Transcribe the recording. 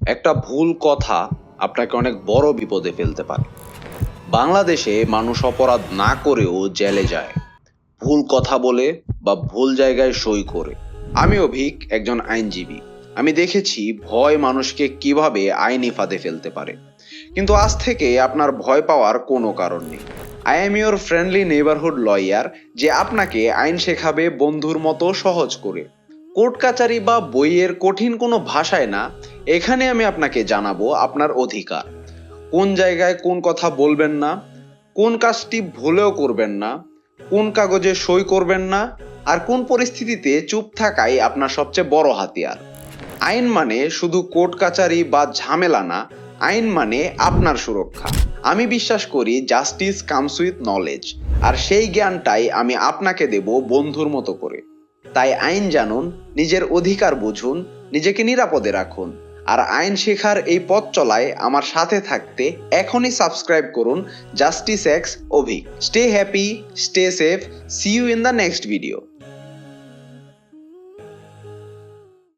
একটা ভুল কথা আপনাকে অনেক বড় বিপদে ফেলতে পারে। বাংলাদেশে মানুষ অপরাধ না করেও জেলে যায়, ভুল কথা বলে বা ভুল জায়গায় সই করে। আমি অভিক, একজন আইনজীবী। আমি দেখেছি ভয় মানুষকে কিভাবে আইনি ফাঁদে ফেলতে পারে। কিন্তু আজ থেকে আপনার ভয় পাওয়ার কোনো কারণ নেই। I am your friendly neighbourhood lawyer, যে আপনাকে আইন শেখাবে বন্ধুর মতো সহজ করে। কোর্ট কাচারি বা বইয়ের কঠিন কোনো ভাষায় না, এখানে আমি আপনাকে জানাবো আপনার অধিকার। কোন জায়গায় কোন কথা বলবেন না, কোন কাজটি ভুলেও করবেন না, কোন কাগজে সই করবেন না, আর কোন পরিস্থিতিতে চুপ থাকাই আপনার সবচেয়ে বড় হাতিয়ার। আইন মানে শুধু কোর্ট কাচারি বা ঝামেলা না, আইন মানে আপনার সুরক্ষা। আমি বিশ্বাস করি জাস্টিস কামস উইথ নলেজ, আর সেই জ্ঞানটাই আমি আপনাকে দেব বন্ধুর মতো করে। তাই আইন জানুন, নিজের অধিকার বুঝুন, নিজেকে নিরাপদে রাখুন। আর আইন শেখার এই পথ চলায় আমার সাথে থাকতে এখনই সাবস্ক্রাইব করুন justice X Abhik. Stay happy, stay safe, see you in the next video.